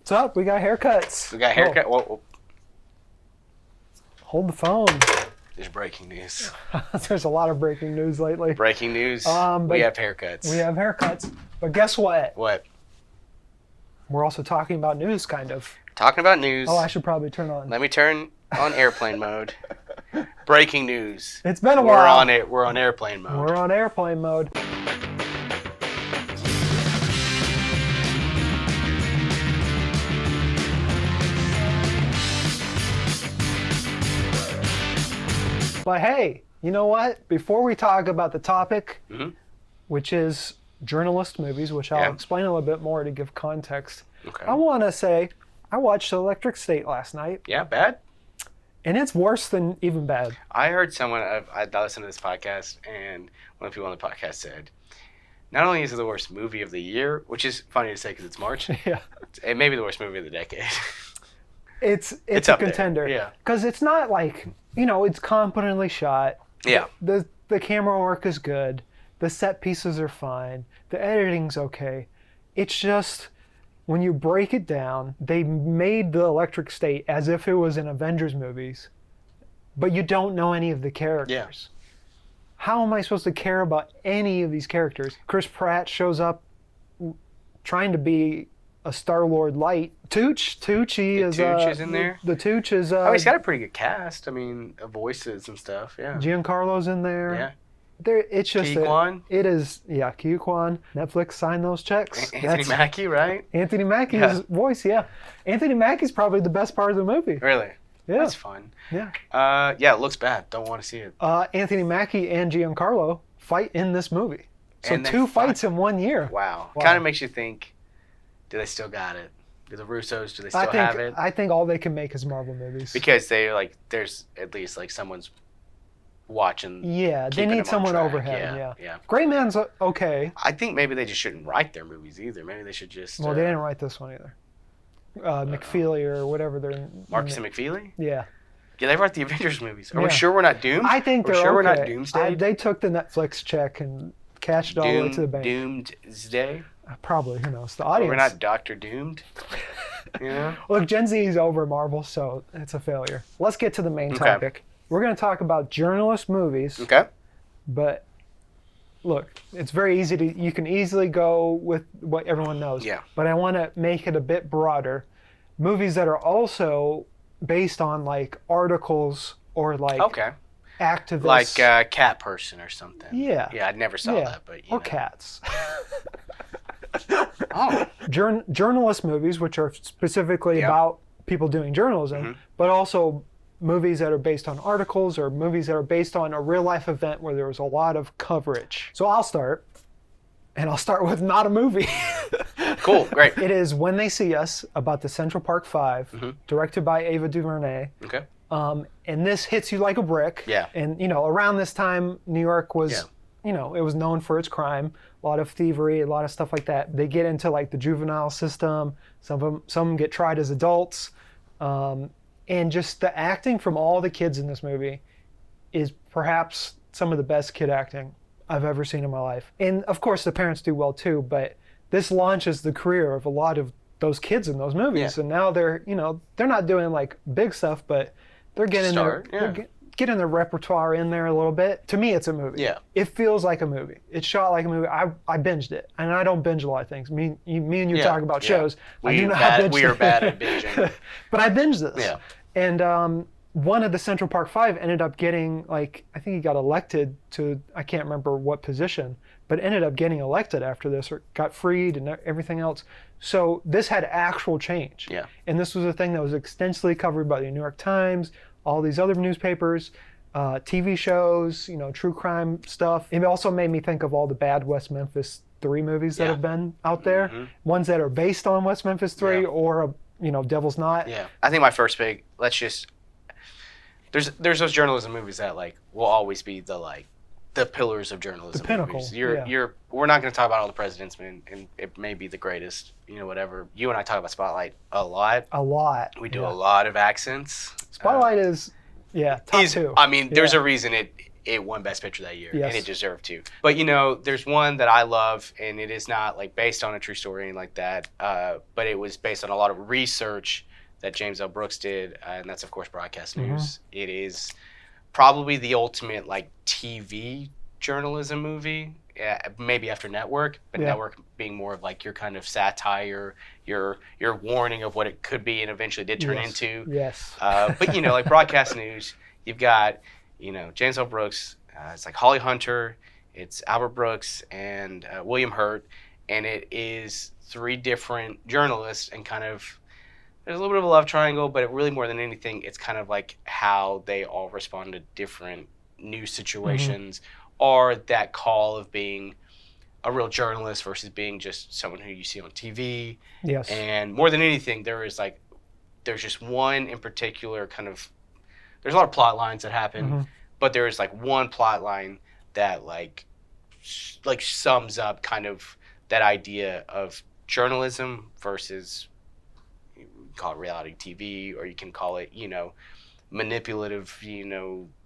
What's up? We got haircuts. We got haircut. Whoa. Hold the phone. There's breaking news. There's a lot of breaking news lately. Breaking news. But we have haircuts. We have haircuts. But guess what? What? We're also talking about news, kind of. Talking about news. Oh, I should probably turn on. Let me turn on airplane mode. Breaking news. It's been a while. We're on airplane mode. We're on airplane mode. But hey, you know what? Before we talk about the topic, which is journalist movies, which I'll explain a little bit more to give context, I want to say I watched Electric State last night. Yeah, bad? And it's worse than even bad. I heard someone, I listened to this podcast, and one of the people on the podcast said, not only is it the worst movie of the year, which is funny to say because it's March, it may be the worst movie of the decade. It's a contender. There. Yeah. Because it's not like, it's competently shot. Yeah. The camera work is good. The set pieces are fine. The editing's okay. It's just, when you break it down, they made the Electric State as if it was in Avengers movies, but you don't know any of the characters. Yeah. How am I supposed to care about any of these characters? Chris Pratt shows up trying to be a Star-Lord light. Tooch is in there. The Tooch is. He's got a pretty good cast. I mean, voices and stuff. Yeah. Giancarlo's in there. Yeah. It's just it is. Yeah, Ke Quan. Netflix signed those checks. Anthony Mackie, right? Anthony Mackie's voice. Yeah. Anthony Mackie's probably the best part of the movie. Really? Yeah. That's fun. Yeah. Yeah, it looks bad. Don't want to see it. Anthony Mackie and Giancarlo fight in this movie. So two fights in 1 year. Wow. Kind of makes you think, do they still got it? Do the Russos, do they still have it? I think all they can make is Marvel movies. Because there's at least someone's watching. Yeah, they need someone overhead. Yeah. Gray Man's okay. I think maybe they just shouldn't write their movies either. Maybe they should just. Well, they didn't write this one either. McFeely or whatever they're. Marcus and McFeely? Yeah. Yeah, they wrote the Avengers movies. Are we sure we're not doomed? I think they're okay. We're not doomsday? They took the Netflix check and cashed it all the way to the bank. Doomsday? Probably, who knows? The audience. We're not Dr. Doomed. Yeah. Look, Gen Z is over Marvel, so it's a failure. Let's get to the main topic. We're going to talk about journalist movies. Okay. But look, it's very easy to. You can easily go with what everyone knows. Yeah. But I want to make it a bit broader. Movies that are also based on articles or activists. Like Cat Person or something. Yeah. Yeah, I never saw that, but or cats. Oh. Journalist movies, which are specifically about people doing journalism, but also movies that are based on articles or movies that are based on a real life event where there was a lot of coverage. So I'll start, and I'll start with not a movie. Cool, great. It is When They See Us, about the Central Park Five, directed by Ava DuVernay. Okay. And this hits you like a brick. Yeah. And, around this time, New York was, it was known for its crime, a lot of thievery, a lot of stuff like that. They get into the juvenile system. Some of them get tried as adults. And just the acting from all the kids in this movie is perhaps some of the best kid acting I've ever seen in my life. And of course the parents do well too, but this launches the career of a lot of those kids in those movies. And now they're not doing big stuff, but they're getting getting their repertoire in there a little bit. To me, it's a movie. Yeah. It feels like a movie. It's shot like a movie. I binged it, and I don't binge a lot of things. Me and you talk about shows. We are bad at binging. But I binged this. Yeah. And one of the Central Park Five ended up getting I think he got elected to, I can't remember what position, but ended up getting elected after this, or got freed and everything else. So this had actual change. Yeah. And this was a thing that was extensively covered by the New York Times, all these other newspapers, TV shows, true crime stuff. It also made me think of all the bad West Memphis 3 movies that have been out there. Ones that are based on West Memphis 3 or, Devil's Knot. Yeah. I think my first big, there's those journalism movies that will always be the pillars of journalism. The pinnacle. Movies. We're not going to talk about All the President's Men, and it may be the greatest, whatever. You and I talk about Spotlight a lot. A lot. We do a lot of accents. Spotlight is, top 2. I mean, there's a reason it it won Best Picture that year, Yes. and it deserved to. But there's one that I love, and it is not like based on a true story or anything like that, but it was based on a lot of research that James L. Brooks did, and that's of course Broadcast News. It is probably the ultimate like TV journalism movie, maybe after Network, but Network being more of like your kind of satire, your warning of what it could be and eventually did turn into. Yes. But like Broadcast News, you've got James L. Brooks. It's like Holly Hunter, it's Albert Brooks, and William Hurt, and it is 3 different journalists and kind of. There's a little bit of a love triangle, but it really more than anything, it's kind of like how they all respond to different news situations, or that call of being a real journalist versus being just someone who you see on TV. Yes. And more than anything, there's just one in particular kind of. There's a lot of plot lines that happen, but there is like one plot line that like sums up kind of that idea of journalism versus. Call it reality TV, or you can call it, manipulative,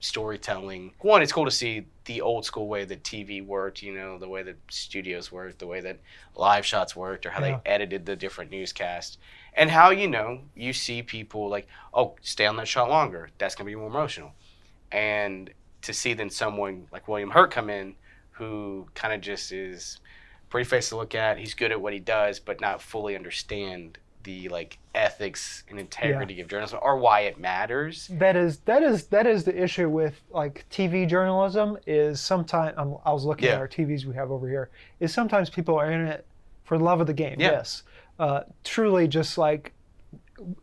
storytelling. One, it's cool to see the old school way that TV worked, the way that studios worked, the way that live shots worked, or how they edited the different newscasts. And how, you see people like, oh, stay on that shot longer. That's going to be more emotional. And to see then someone like William Hurt come in, who kind of just is pretty face to look at. He's good at what he does, but not fully understand the like ethics and integrity of journalism or why it matters. That is the issue with like TV journalism is sometimes I was looking at our TVs we have over here, is sometimes people are in it for the love of the game. Yes. Truly just like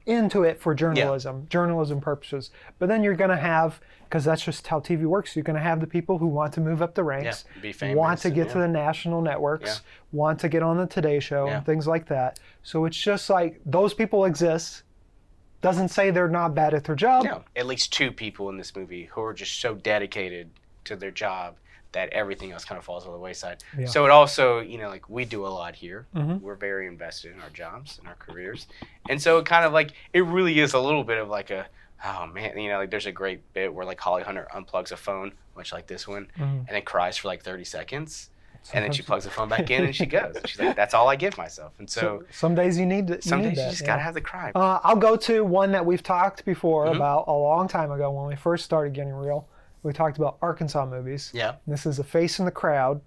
into it for journalism purposes. But then you're going to have, because that's just how TV works, you're going to have the people who want to move up the ranks, be famous, want to get to the national networks, want to get on the Today Show, and things like that. So it's just like those people exist. Doesn't say they're not bad at their job. No, at least 2 people in this movie who are just so dedicated to their job that everything else kind of falls on the wayside. Yeah. So it also, like we do a lot here. We're very invested in our jobs and our careers. And so it kind of like, it really is a little bit of like oh man, like there's a great bit where like Holly Hunter unplugs a phone, much like this one, and it cries for like 30 seconds. And then she plugs the phone back in and she goes. She's like, that's all I give myself. And so some days you need it. Some days you just got to have the cry. I'll go to one that we've talked before about a long time ago when we first started Getting Real. We talked about Arkansas movies. Yeah. This is A Face in the Crowd.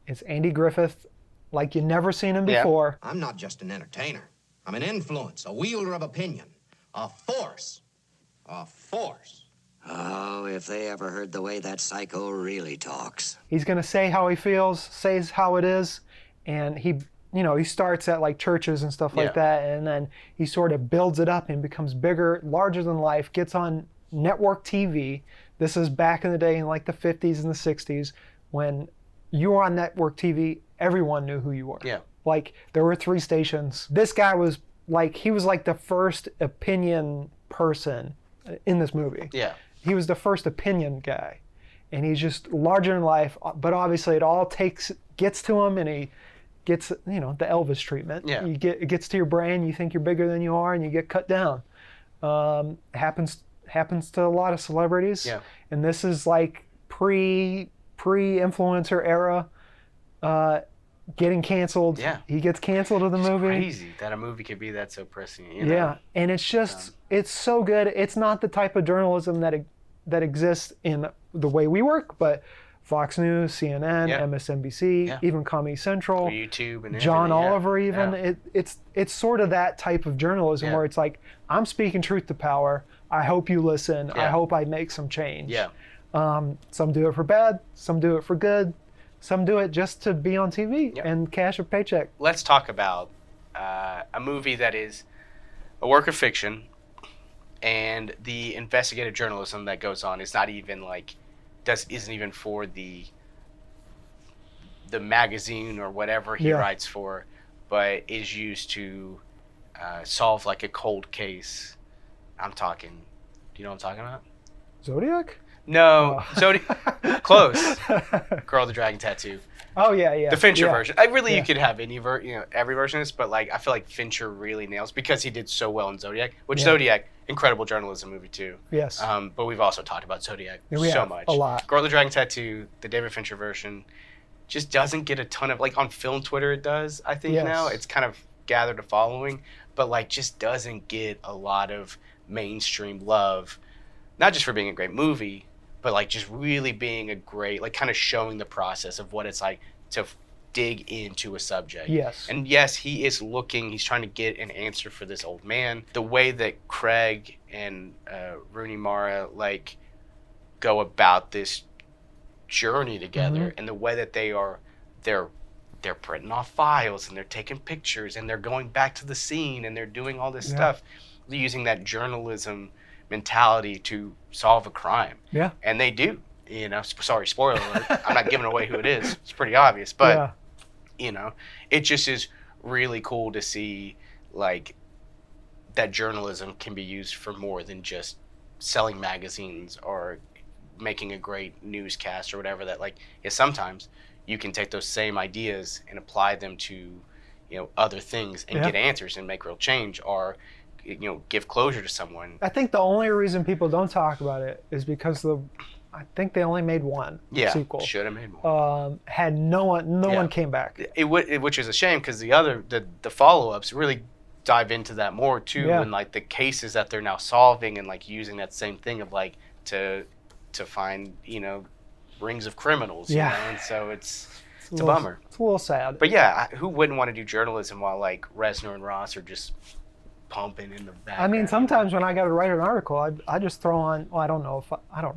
It's Andy Griffith, like you've never seen him before. I'm not just an entertainer. I'm an influence, a wielder of opinion, a force. A force. Oh, if they ever heard the way that psycho really talks. He's going to say how he feels, says how it is, and he starts at like churches and stuff like that, and then he sort of builds it up and becomes bigger, larger than life, gets on network TV. This is back in the day in like the 50s and the 60s when you were on network TV, everyone knew who you were. Yeah. Like there were 3 stations. This guy was like, he was like the first opinion person in this movie. Yeah. He was the first opinion guy. And he's just larger than life, but obviously it all gets to him, and he gets, the Elvis treatment. Yeah. It gets to your brain, you think you're bigger than you are, and you get cut down. Happens to a lot of celebrities. Yeah. And this is like pre-influencer era, getting canceled. Yeah. He gets canceled in the movie. It's crazy that a movie could be that so prescient. Yeah. And it's just, it's so good. It's not the type of journalism that exists in the way we work, but Fox News, CNN, MSNBC, even Comedy Central, YouTube, and John Oliver, even. It's sort of that type of journalism where it's like, I'm speaking truth to power. I hope you listen. I hope I make some change. Yeah. Some do it for bad. Some do it for good. Some do it just to be on TV and cash a paycheck. Let's talk about a movie that is a work of fiction, and the investigative journalism that goes on is not even like, isn't even for the magazine or whatever he writes for, but is used to solve like a cold case. I'm talking, do you know what I'm talking about? Zodiac? No, Zodiac. Close. Girl with the Dragon Tattoo. Oh yeah. The Fincher yeah. version. I really Yeah. you could have every version of this, but like I feel like Fincher really nails because he did so well in Zodiac. Which Yeah. Zodiac, incredible journalism movie too. Yes. But we've also talked about Zodiac We so have, much. a lot. Girl with the Dragon Tattoo, the David Fincher version, just doesn't get a ton of like on film Twitter. It does, I think Yes. now it's kind of gathered a following, but like just doesn't get a lot of mainstream love. Not just for being a great movie, but like just really being a great like kind of showing the process of what it's like to dig into a subject. Yes. And yes, he's trying to get an answer for this old man. The way that Craig and Rooney Mara like go about this journey together, and the way that they're printing off files and they're taking pictures and they're going back to the scene and they're doing all this stuff, using that journalism mentality to solve a crime. Yeah. And they do. Sorry, spoiler alert. I'm not giving away who it is. It's pretty obvious, but it just is really cool to see like that journalism can be used for more than just selling magazines or making a great newscast or whatever. That like sometimes you can take those same ideas and apply them to other things and get answers and make real change, or give closure to someone. I think the only reason people don't talk about it is because I think they only made one sequel. Should have made more. Had no one came back. Which is a shame because the follow-ups really dive into that more too, and like the cases that they're now solving and like using that same thing of like to find rings of criminals. And so it's a bummer. It's a little sad. But yeah, who wouldn't want to do journalism while like Reznor and Ross are just pumping in the background? I mean, sometimes when I got to write an article, I just throw on. Well, I don't know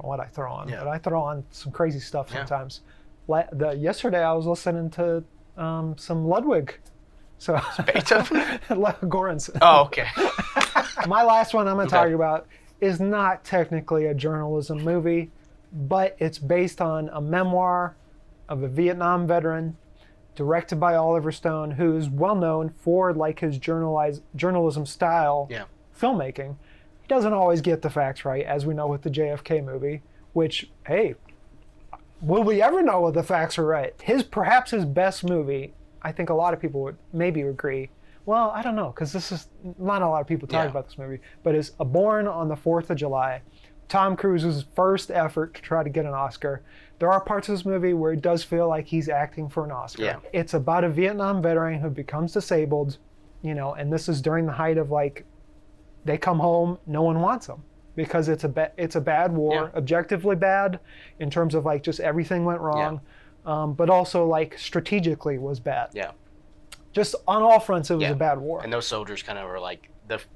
what I throw on, but I throw on some crazy stuff sometimes. Yesterday I was listening to some Ludwig. So Beethoven? Goranson. Oh, okay. My last one I'm going to talk about is not technically a journalism movie, but it's based on a memoir of a Vietnam veteran, directed by Oliver Stone, who's well known for like his journalism style filmmaking. He doesn't always get the facts right, as we know with the JFK movie, which, hey, will we ever know if the facts are right? Perhaps his best movie, I think a lot of people would maybe agree. Well, I don't know, because this is not a lot of people talk about this movie, but it's A Born on the 4th of July. Tom Cruise's first effort to try to get an Oscar. There are parts of this movie where it does feel like he's acting for an Oscar. Yeah. It's about a Vietnam veteran who becomes disabled, and this is during the height of like, they come home, no one wants them because it's a bad war, objectively bad in terms of like just everything went wrong, but also like strategically was bad. Yeah. Just on all fronts, it was a bad war. And those soldiers kind of were like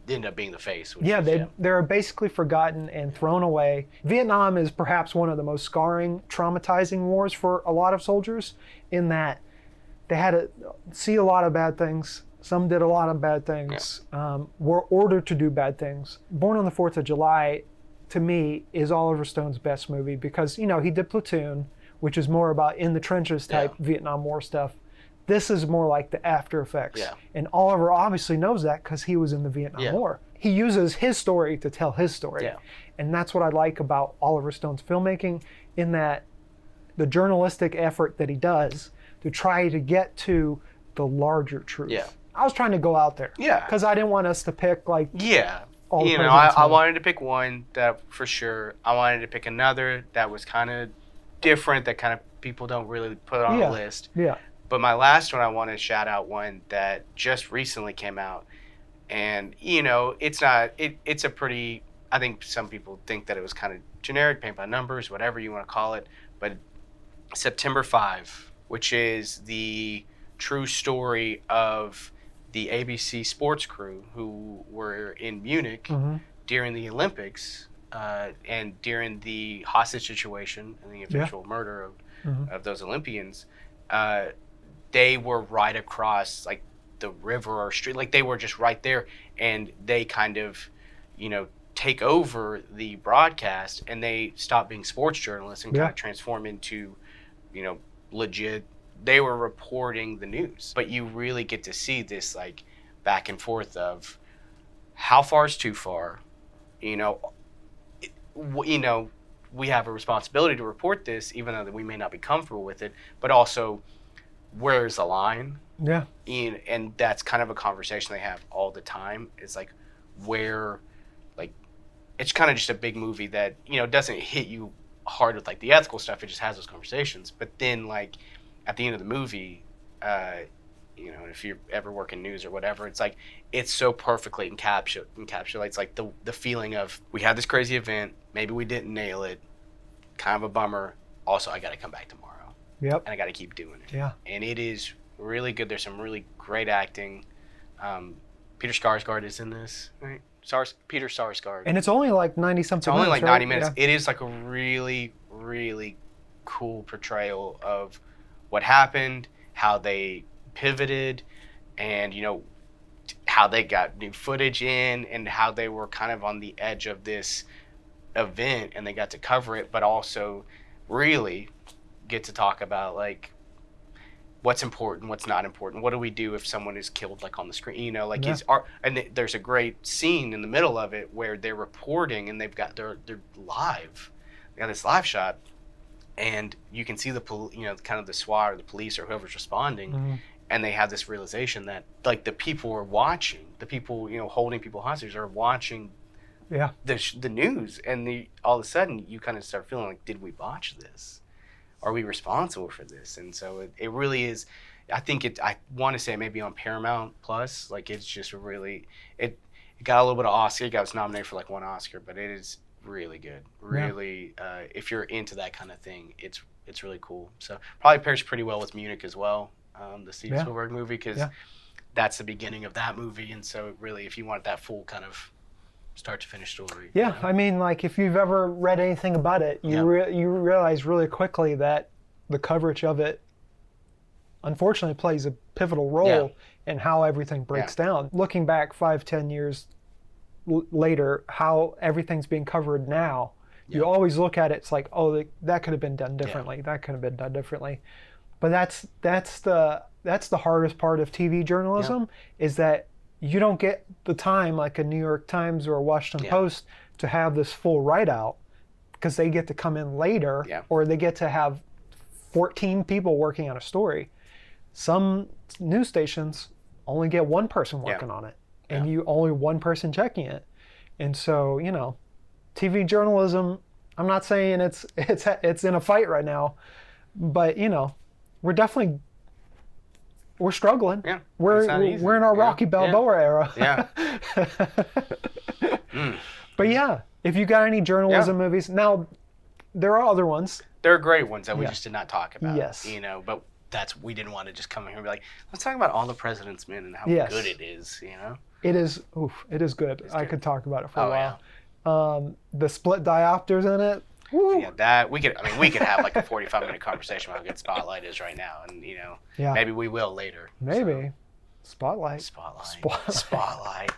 ended up being the face. They're basically forgotten and thrown away. Vietnam is perhaps one of the most scarring, traumatizing wars for a lot of soldiers, in that they had to see a lot of bad things. Some did a lot of bad things, were ordered to do bad things. Born on the 4th of July, to me, is Oliver Stone's best movie because, he did Platoon, which is more about in the trenches type Vietnam War stuff. This is more like the after effects. Yeah. And Oliver obviously knows that because he was in the Vietnam War. He uses his story to tell his story. Yeah. And that's what I like about Oliver Stone's filmmaking, in that the journalistic effort that he does to try to get to the larger truth. Yeah. I was trying to go out there. Yeah. Because I didn't want us to pick like all the I wanted to pick one that for sure. I wanted to pick another that was kind of different, that kind of people don't really put on a list. Yeah. But my last one, I want to shout out one that just recently came out. And, it's a pretty, I think some people think that it was kind of generic, paint by numbers, whatever you want to call it. But September 5, which is the true story of the ABC sports crew who were in Munich during the Olympics and during the hostage situation and the eventual murder of those Olympians. They were right across like the river or street, like they were just right there, and they kind of, take over the broadcast, and they stop being sports journalists and kind of transform into, legit. They were reporting the news, but you really get to see this like back and forth of how far is too far. We have a responsibility to report this, even though that we may not be comfortable with it, but also where's the line? Yeah. And that's kind of a conversation they have all the time. It's like where, like, it's kind of just a big movie that, you know, doesn't hit you hard with like the ethical stuff. It just has those conversations. But then like at the end of the movie, you know, if you ever work in news or whatever, it's like it's so perfectly encapsulates like the feeling of we had this crazy event, maybe we didn't nail it, kind of a bummer. Also, I got to come back tomorrow. Yep. And I got to keep doing it. Yeah. And it is really good. There's some really great acting. Peter Skarsgård is in this, right? Peter Sarsgaard. And it's only like 90 something. It's only like 90 minutes. Yeah. It is like a really, really cool portrayal of what happened, how they pivoted, and, you know, how they got new footage in, and how they were kind of on the edge of this event and they got to cover it, but also really get to talk about like what's important, what's not important. What do we do if someone is killed like on the screen? You know, like there's a great scene in the middle of it where they're reporting and they've got they're live. They got this live shot, and you can see kind of the SWAT or the police or whoever's responding, and they have this realization that like the people are watching, the people, you know, holding people hostage are watching the news, and all of a sudden you kind of start feeling like, did we botch this? Are we responsible for this? And so it really is. I want to say maybe on Paramount Plus, like it's just really, it got a little bit of Oscar. It was nominated for like one Oscar, but it is really good. Really, if you're into that kind of thing, it's really cool. So probably pairs pretty well with Munich as well, the Steven Spielberg movie, because that's the beginning of that movie. And so really, if you want that full kind of start to finish story. Yeah, you know? I mean, like if you've ever read anything about it, you realize really quickly that the coverage of it, unfortunately, plays a pivotal role in how everything breaks down. Looking back 5-10 years later, how everything's being covered now, you always look at it, it's like, oh, that could have been done differently. That could have been done differently. But that's the hardest part of TV journalism, is that you don't get the time like a New York Times or a Washington Post to have this full write-out, because they get to come in later, or they get to have 14 people working on a story. Some news stations only get one person working on it, and you only one person checking it. And so, you know, TV journalism, I'm not saying it's in a fight right now, but you know, we're struggling. Yeah, we're in our Rocky Balboa era. Yeah. But yeah, if you got any journalism movies, now there are other ones. There are great ones that we just did not talk about. Yes. You know, but we didn't want to just come here and be like, let's talk about All the President's Men and how good it is, you know? It is good. I could talk about it for a while. Yeah. The split diopters in it. Woo. Yeah, that we could have like a 45-minute conversation about how good Spotlight is right now, and you know, maybe we will later. Maybe. So. Spotlight. Spotlight.